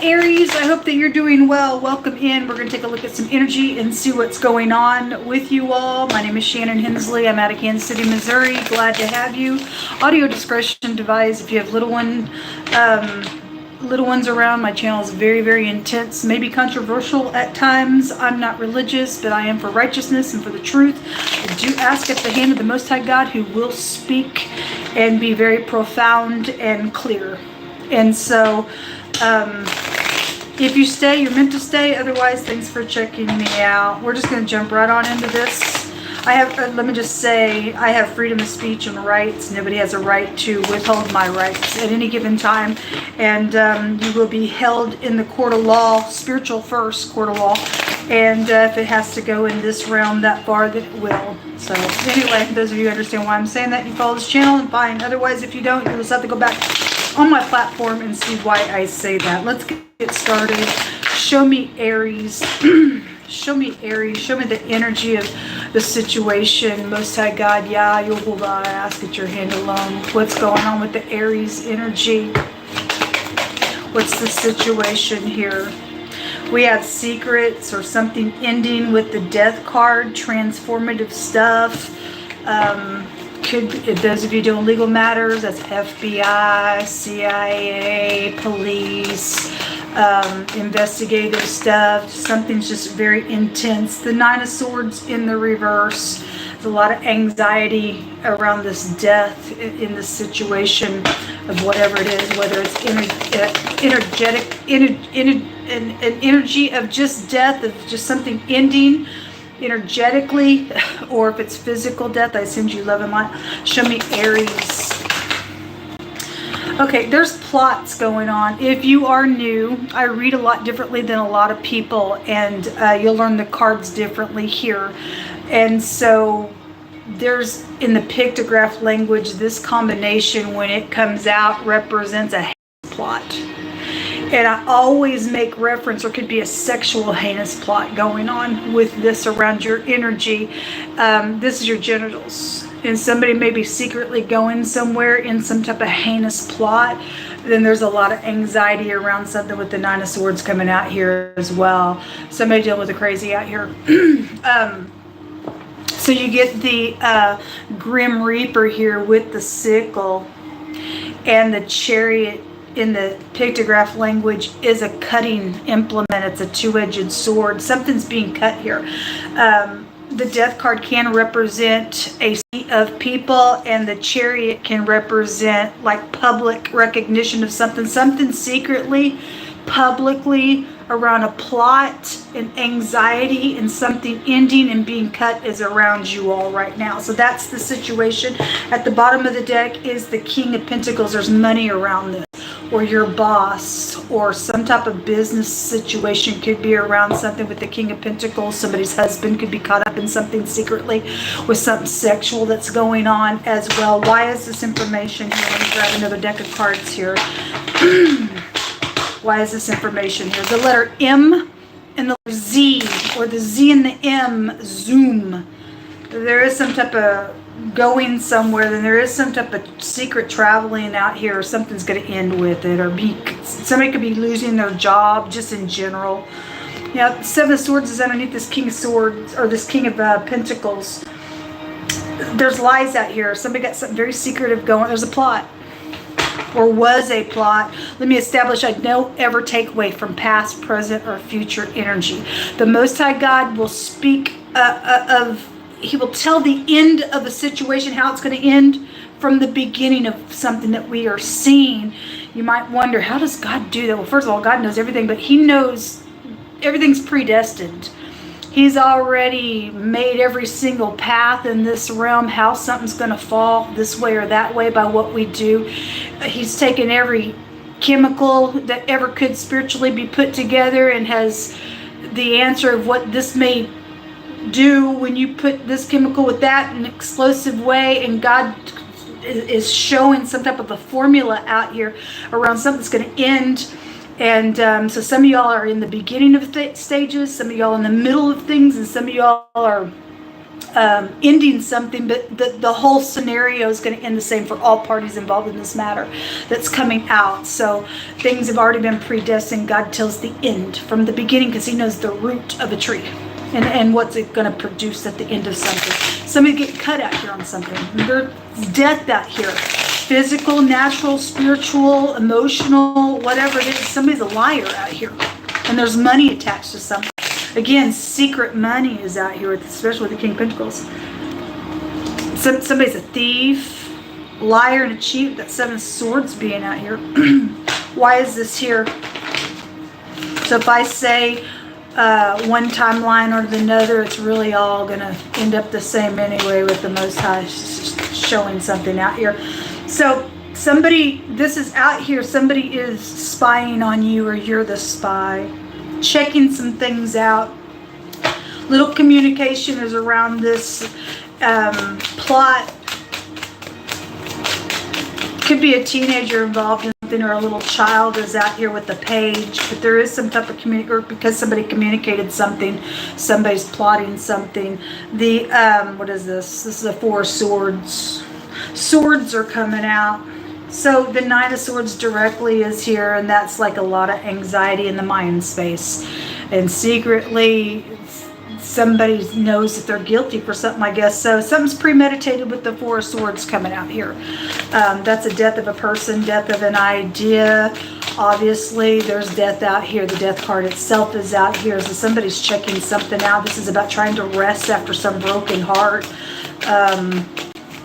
Aries, I hope that you're doing well. Welcome in. We're going to take a look at some energy and see what's going on with you all. My name is Shannon Hensley. I'm out of Kansas City, Missouri. Glad to have you. Audio discretion advised. If you have little ones around, my channel is very, very intense, maybe controversial at times. I'm not religious, but I am for righteousness and for the truth. I do ask at the hand of the Most High God, who will speak and be very profound and clear. And so, if you stay, you're meant to stay. Otherwise, thanks for checking me out. We're just going to jump right on into this. I have, let me just say, I have freedom of speech and rights. Nobody has a right to withhold my rights at any given time. And you will be held in the court of law, spiritual first court of law. And if it has to go in this realm that far, then it will. So anyway, those of you who understand why I'm saying that, you follow this channel and fine. Otherwise, if you don't, you'll just have to go back on my platform and see why I say that. Let's get started. Show me Aries. Show me Aries. Show me the energy of the situation. Most High God, Yah, Yehovah, I ask at your hand alone. What's going on with the Aries energy? What's the situation here? We have secrets or something ending with the Death card, transformative stuff. Could be, those of you doing legal matters, that's FBI, CIA, police, investigative stuff. Something's just very intense. The Nine of Swords in the reverse. There's a lot of anxiety around this death in this situation of whatever it is, whether it's an energy of just death, of just something ending energetically, or if it's physical death. I send you love and light. Show me Aries. Okay, there's plots going on. If you are new, I read a lot differently than a lot of people, and you'll learn the cards differently here. And so there's, in the pictograph language, this combination, when it comes out, represents a plot. And I always make reference, or could be a sexual heinous plot going on with this around your energy. This is your genitals. And somebody may be secretly going somewhere in some type of heinous plot. Then there's a lot of anxiety around something with the Nine of Swords coming out here as well. Somebody dealing with a crazy out here. So you get the Grim Reaper here with the sickle, and the Chariot in the pictograph language is a cutting implement. It's a two-edged sword. Something's being cut here. The Death card can represent a sea of people, and the Chariot can represent like public recognition of something secretly, publicly, around a plot and anxiety, and something ending and being cut is around you all right now. So that's the situation. At the bottom of the deck is the King of Pentacles. There's money around this, or your boss, or some type of business situation could be around something with the King of Pentacles. Somebody's husband could be caught up in something secretly with something sexual that's going on as well. Why is this information here? Let me grab another deck of cards here. Why is this information here? The letter M and the Z, or the Z and the M, zoom. There is some type of going somewhere, then there is some type of secret traveling out here, or something's going to end with it, or somebody could be losing their job just in general. Yeah, Seven of Swords is underneath this King of Swords, or this King of Pentacles. There's lies out here. Somebody got something very secretive going. There's a plot, or was a plot. Let me establish, I don't ever take away from past, present, or future energy. The Most High God will speak He will tell the end of a situation, how it's going to end, from the beginning of something that we are seeing. You might wonder, how does God do that? Well, first of all, God knows everything, but He knows everything's predestined. He's already made every single path in this realm, how something's going to fall this way or that way by what we do. He's taken every chemical that ever could spiritually be put together, and has the answer of what this may do when you put this chemical with that in an explosive way. And God is showing some type of a formula out here around something that's going to end. And so some of y'all are in the beginning of stages, some of y'all in the middle of things, and some of y'all are ending something, but the whole scenario is going to end the same for all parties involved in this matter that's coming out. So things have already been predestined. God tells the end from the beginning because he knows the root of a tree and what's it going to produce at the end of something. Somebody get cut out here on something. There's death out here. Physical, natural, spiritual, emotional, whatever it is. Somebody's a liar out here. And there's money attached to something. Again, secret money is out here, especially with the King of Pentacles. Somebody's a thief, liar, and a cheat. That Seven of Swords being out here. Why is this here? So if I say one timeline or another, it's really all going to end up the same anyway with the Most High showing something out here. So somebody, this is out here, somebody is spying on you or you're the spy. Checking some things out. Little communication is around this plot. Could be a teenager involved in something or a little child is out here with the page. But there is some type of communication because somebody communicated something. Somebody's plotting something. The, what is this? This is a Four of Swords. Swords are coming out. So the Nine of Swords directly is here, and that's like a lot of anxiety in the mind space. And secretly, somebody knows that they're guilty for something, I guess. So something's premeditated with the Four of Swords coming out here. That's a death of a person, death of an idea. Obviously, there's death out here. The death card itself is out here. So somebody's checking something out. This is about trying to rest after some broken heart.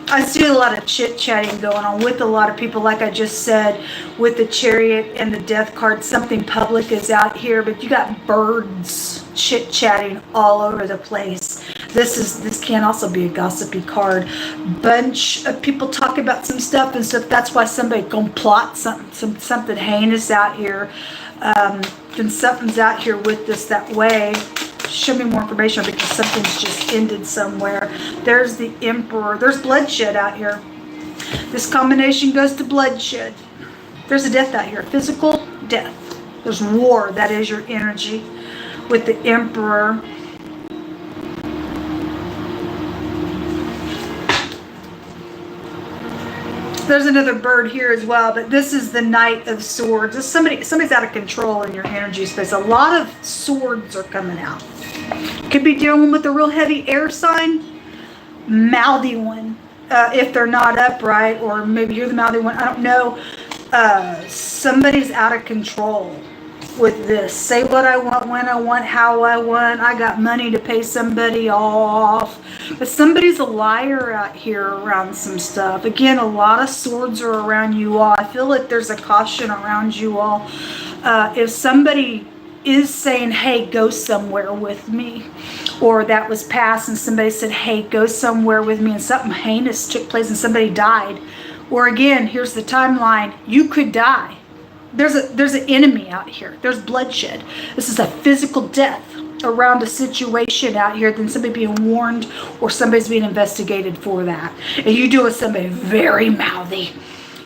I see a lot of chit-chatting going on with a lot of people, like I just said, with the Chariot and the Death card. Something public is out here, but you got birds chit-chatting all over the place. This can also be a gossipy card. Bunch of people talk about some stuff and stuff. That's why somebody gonna plot something heinous out here. Then something's out here with this that way. Show me more information because something's just ended somewhere. There's the Emperor. There's bloodshed out here. This combination goes to bloodshed. There's a death out here. Physical death. There's war. That is your energy with the Emperor. There's another bird here as well, but this is the Knight of Swords. This somebody's out of control in your energy space. A lot of swords are coming out. Could be dealing with a real heavy air sign, mouthy one, if they're not upright, or maybe you're the mouthy one. I don't know. Somebody's out of control with this. Say what I want, when I want, how I want. I got money to pay somebody off. But somebody's a liar out here around some stuff. Again, a lot of swords are around you all. I feel like there's a caution around you all. If somebody is saying, hey, go somewhere with me, or that was past and somebody said, hey, go somewhere with me, and something heinous took place and somebody died, or again, here's the timeline, you could die. There's an enemy out here. There's bloodshed. This is a physical death around a situation out here, then somebody being warned or somebody's being investigated for that. And you do with somebody very mouthy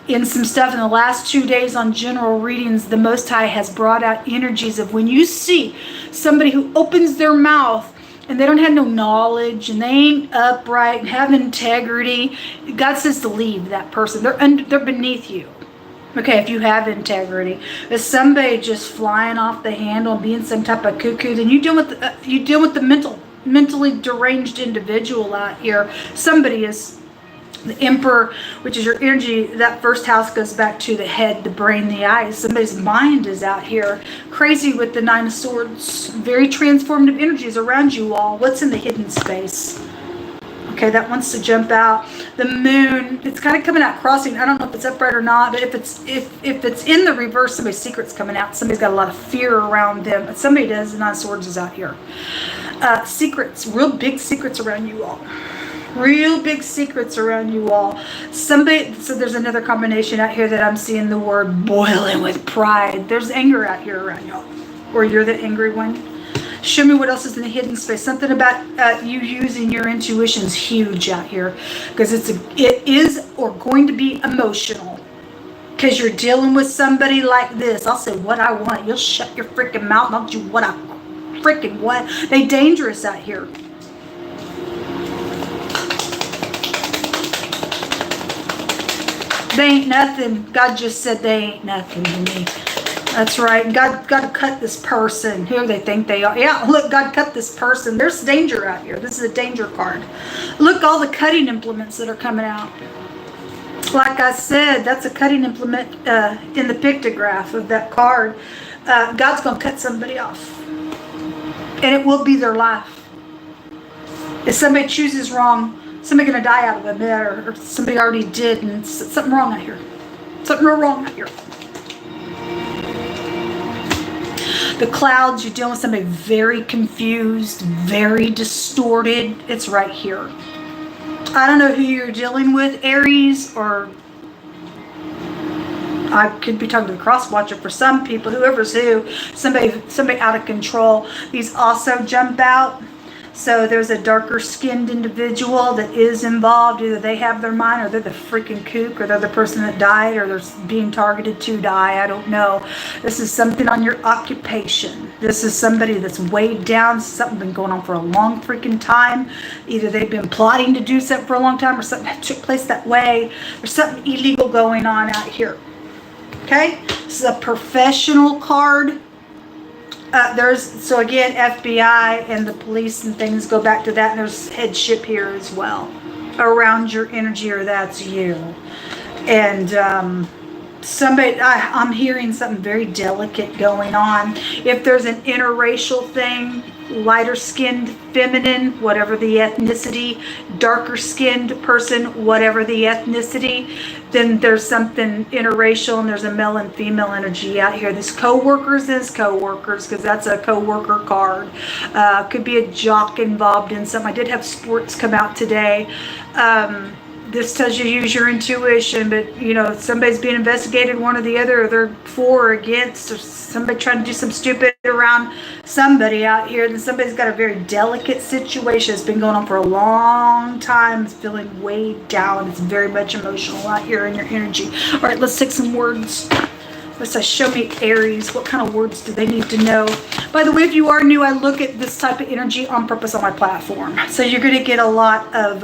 in some stuff. In the last 2 days on general readings, the Most High has brought out energies of when you see somebody who opens their mouth and they don't have no knowledge and they ain't upright and have integrity, God says to leave that person. They're beneath you. Okay, if you have integrity. If somebody just flying off the handle and being some type of cuckoo, then you deal with the mentally deranged individual out here. Somebody is the Emperor, which is your energy. That first house goes back to the head, the brain, the eyes. Somebody's mind is out here. Crazy with the Nine of Swords. Very transformative energies around you all. What's in the hidden space? Okay, that wants to jump out. The moon, it's kind of coming out crossing. I don't know if it's upright or not, but if it's in the reverse, somebody's secret's coming out. Somebody's got a lot of fear around them. But somebody does. The Nine of Swords is out here. Secrets, real big secrets around you all. Real big secrets around you all. Somebody, so there's another combination out here that I'm seeing the word boiling with pride. There's anger out here around y'all. Or you're the angry one. Show me what else is in the hidden space. Something about you using your intuition is huge out here. Because it is or going to be emotional. Because you're dealing with somebody like this. I'll say what I want. You'll shut your freaking mouth and I'll do what I freaking want. They dangerous out here. They ain't nothing. God just said they ain't nothing to me. That's right. God cut this person. Who they think they are. Yeah, look, God cut this person. There's danger out here. This is a danger card. Look, all the cutting implements that are coming out. Like I said, that's a cutting implement in the pictograph of that card. God's going to cut somebody off. And it will be their life. If somebody chooses wrong, somebody going to die out of it, or somebody already did, and something wrong out here. Something real wrong out here. The clouds, you're dealing with somebody very confused, very distorted. It's right here. I don't know who you're dealing with, Aries, or I could be talking to the cross watcher for some people, whoever's who, somebody out of control. These also jump out. So there's a darker skinned individual that is involved. Either they have their mind, or they're the freaking kook, or they're the person that died, or they're being targeted to die. I don't know. This is something on your occupation. This is somebody that's weighed down. Something been going on for a long freaking time. Either they've been plotting to do something for a long time, or something that took place that way. There's something illegal going on out here. Okay? This is a professional card. So again, FBI and the police and things go back to that, and there's headship here as well around your energy, or that's you. And I'm hearing something very delicate going on. If there's an interracial thing, lighter skinned feminine, whatever the ethnicity, darker skinned person, whatever the ethnicity, then there's something interracial, and there's a male and female energy out here. There's co-workers is co-workers, because that's a co-worker card. Could be a jock involved in something. I did have sports come out today. This tells you to use your intuition, but you know, somebody's being investigated, one or the other, or they're for or against, or somebody trying to do some stupid around somebody out here. Then somebody's got a very delicate situation. It's been going on for a long time. It's feeling weighed down. It's very much emotional out here in your energy. All right, let's take some words. Let's say, show me Aries. What kind of words do they need to know? By the way, if you are new, I look at this type of energy on purpose on my platform. So you're going to get a lot of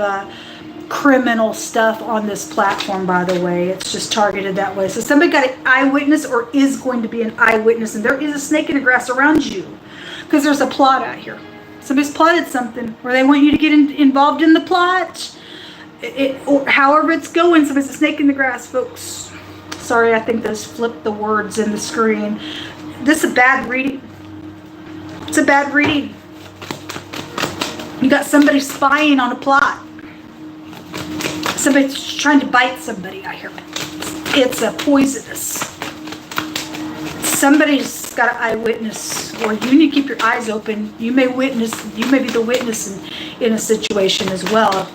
criminal stuff on this platform, by the way. It's just targeted that way. So somebody got an eyewitness, or is going to be an eyewitness, and there is a snake in the grass around you, because there's a plot out here. Somebody's plotted something where they want you to get involved in the plot, or however it's going. Somebody's a snake in the grass, folks. Sorry, I think those flipped the words in the screen. This is a bad reading. It's a bad reading. You got somebody spying on a plot. Somebody's trying to bite somebody out here. It's a poisonous. Somebody's got an eyewitness, or you need to keep your eyes open. You may be the witness in a situation as well,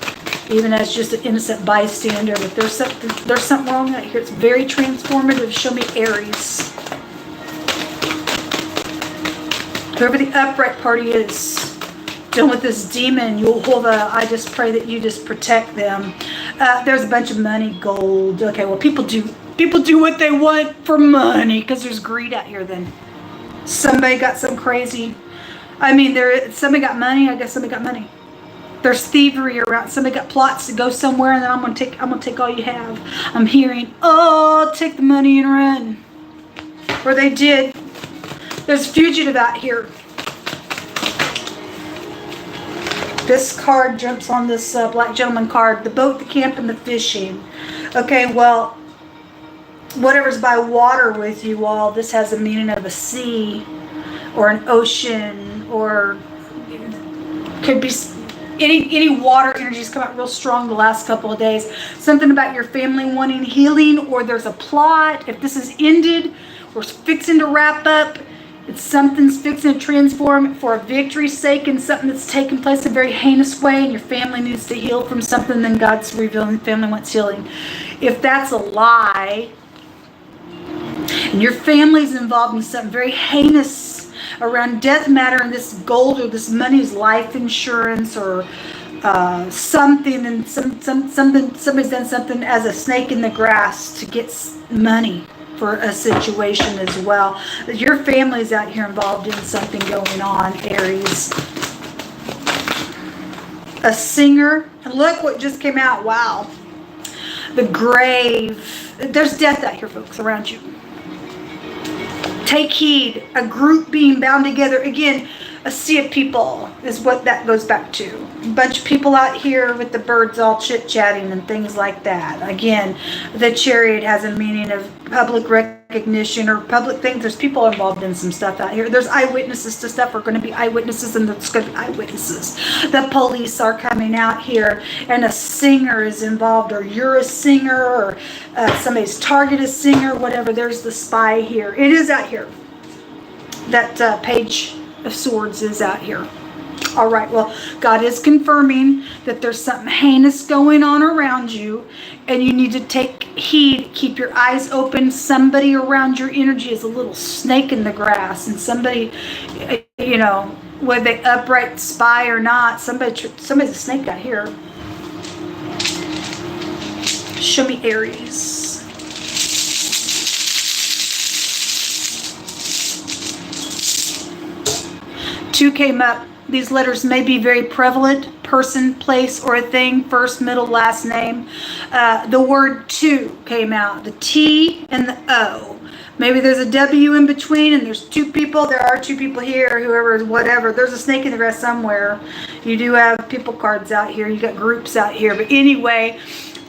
even as just an innocent bystander. But there's something wrong out here. It's very transformative. Show me Aries. Whoever the upright party is, dealing with this demon, I just pray that you just protect them. There's a bunch of money, gold. Okay, well, people do what they want for money, because there's greed out here. Then somebody got some crazy. I mean, somebody got money. I guess somebody got money. There's thievery around. Somebody got plots to go somewhere, and then I'm gonna take all you have. I'm hearing, oh, take the money and run. Or they did. There's a fugitive out here. This card jumps on this black gentleman card. The boat, the camp, and the fishing. Okay, well, whatever's by water with you all, this has a meaning of a sea or an ocean, or could be any water energies come out real strong the last couple of days. Something about your family wanting healing, or there's a plot. If this is ended or fixing to wrap up, it's something's fixing to transform for a victory's sake, and something that's taken place in a very heinous way, and your family needs to heal from something, then God's revealing the family wants healing. If that's a lie, and your family's involved in something very heinous around death matter, and this gold or this money is life insurance, or something, and somebody's done something as a snake in the grass to get money for a situation as well. Your family's out here involved in something going on, Aries. A singer. And look what just came out. Wow. the grave. There's death out here, folks, around you. Take heed. A group being bound together. Again, a sea of people is what that goes back to. A bunch of people out here with the birds all chit-chatting and things like that. Again, the Chariot has a meaning of public recognition or public things. There's people involved in some stuff out here. There's eyewitnesses to stuff. Are going to be eyewitnesses, and there's going to be eyewitnesses. The police are coming out here, and a singer is involved, or you're a singer, or somebody's target a singer, whatever. There's the spy here. It is out here. That Page of Swords is out here. All right, well, God is confirming that there's something heinous going on around you, and you need to take heed. Keep your eyes open. Somebody around your energy is a little snake in the grass, and somebody, you know, whether they upright spy or not, somebody's a snake out here. Show me Aries. 2 came up. These letters may be very prevalent. Person, place, or a thing. First, middle, last name. The word 2 came out. The T and the O. Maybe there's a W in between, and there's 2 people. There are 2 people here, whoever, whatever. There's a snake in the grass somewhere. You do have people cards out here. You got groups out here. But anyway,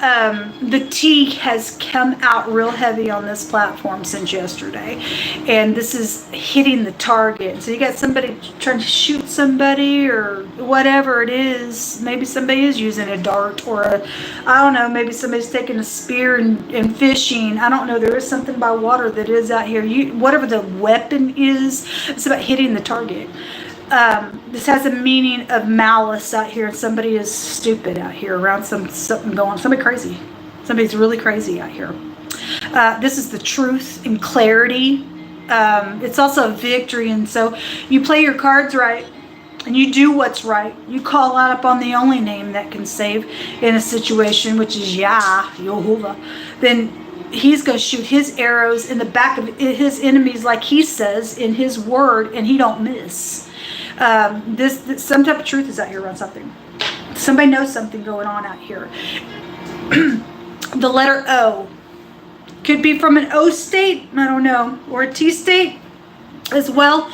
the T has come out real heavy on this platform since yesterday, and this is hitting the target. So you got somebody trying to shoot somebody or whatever it is. Maybe somebody is using a dart, or I don't know, maybe somebody's taking a spear and fishing. I don't know. There is something by water that is out here. Whatever the weapon is, it's about hitting the target. This has a meaning of malice out here, and somebody is stupid out here around something going on. Somebody crazy. Somebody's really crazy out here. This is the truth and clarity. It's also a victory, and so you play your cards right, and you do what's right. You call out upon the only name that can save in a situation, which is Yehovah. Then he's going to shoot his arrows in the back of his enemies, like he says in his word, and he don't miss. This some type of truth is out here around something. Somebody knows something going on out here. The letter O could be from an O state, I don't know, or a T state as well.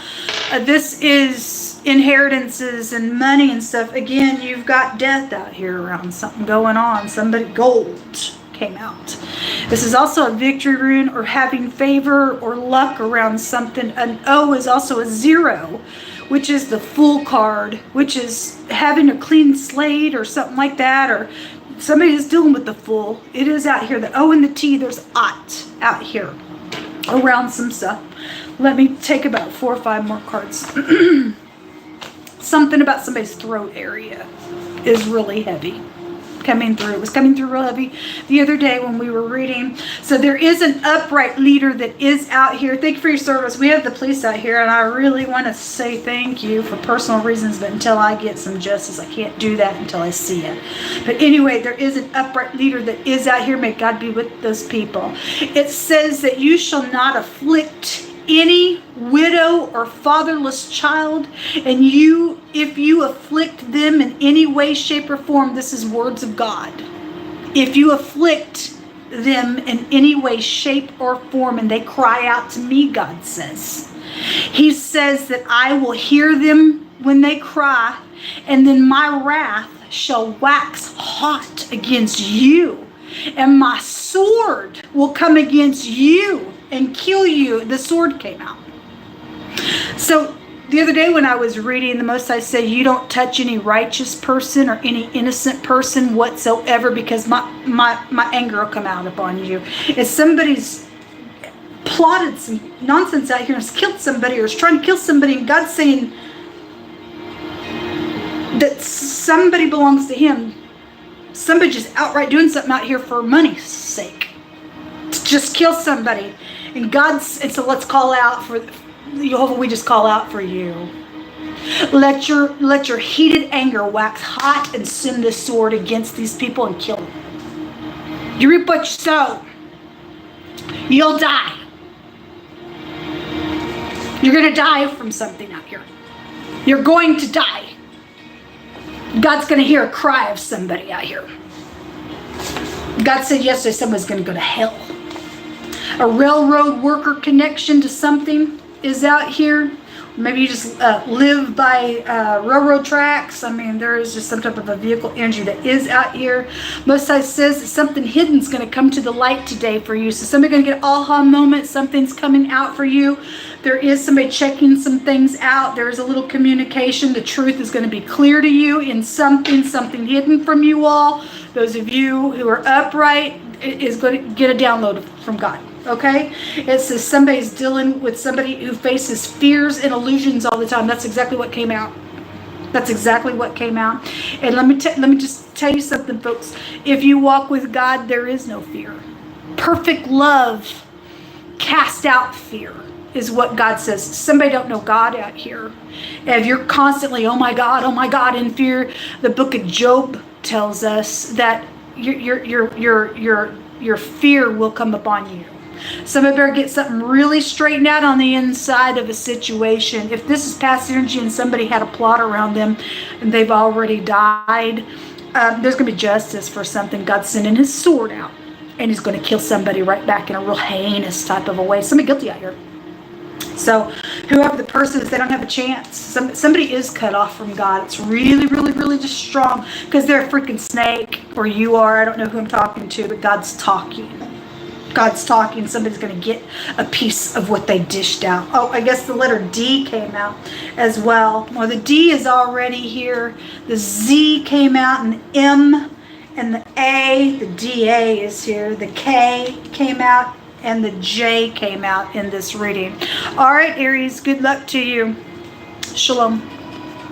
This is inheritances and money and stuff. Again, you've got death out here around something going on. Somebody, gold came out. This is also a victory rune, or having favor or luck around something. An O is also a 0, which is the Fool card, which is having a clean slate or something like that, or somebody is dealing with the Fool. It is out here. The O and the T, there's Ot out here around some stuff. Let me take about 4 or 5 more cards. Something about somebody's throat area is really heavy. Coming through. It was coming through real heavy the other day when we were reading. So there is an upright leader that is out here. Thank you for your service. We have the police out here, and I really want to say thank you for personal reasons, but until I get some justice, I can't do that until I see it. But anyway, there is an upright leader that is out here. May God be with those people. It says that you shall not afflict any widow or fatherless child, and if you afflict them in any way, shape, or form, this is words of God. If you afflict them in any way, shape, or form, and they cry out to me, God says, he says that I will hear them when they cry, and then my wrath shall wax hot against you, and my sword will come against you and kill you. The sword came out. So the other day when I was reading, the Most High said, you don't touch any righteous person or any innocent person whatsoever, because my anger will come out upon you. If somebody's plotted some nonsense out here and has killed somebody or is trying to kill somebody, and God's saying that somebody belongs to him, somebody just outright doing something out here for money's sake, to just kill somebody. And so let's call out for Jehovah. We just call out for you. Let your heated anger wax hot and send this sword against these people and kill them. You reap what you sow. You'll die. You're going to die from something out here. You're going to die. God's going to hear a cry of somebody out here. God said yesterday someone's going to go to hell. A railroad worker connection to something is out here. Maybe you just live by railroad tracks. I mean, there is just some type of a vehicle energy that is out here. Most High says that something hidden is going to come to the light today for you. So somebody's going to get an aha moment. Something's coming out for you. There is somebody checking some things out. There's a little communication. The truth is going to be clear to you in something hidden from you all. Those of you who are upright is going to get a download from God. Okay? It says somebody's dealing with somebody who faces fears and illusions all the time. That's exactly what came out. That's exactly what came out. And let me just tell you something, folks. If you walk with God, there is no fear. Perfect love cast out fear is what God says. Somebody don't know God out here. And if you're constantly, oh my God, in fear, the book of Job tells us that your fear will come upon you. Somebody better get something really straightened out on the inside of a situation. If this is past energy and somebody had a plot around them and they've already died, there's going to be justice for something. God's sending his sword out and he's going to kill somebody right back in a real heinous type of a way. Somebody guilty out here. So whoever the person is, they don't have a chance. Somebody is cut off from God. It's really, really, really just strong because they're a freaking snake, or you are. I don't know who I'm talking to, but God's talking. God's talking. Somebody's going to get a piece of what they dished out. Oh, I guess the letter D came out as well. Well, the D is already here. The Z came out, and the M and the A, the DA is here. The K came out, and the J came out in this reading. All right, Aries, good luck to you. Shalom.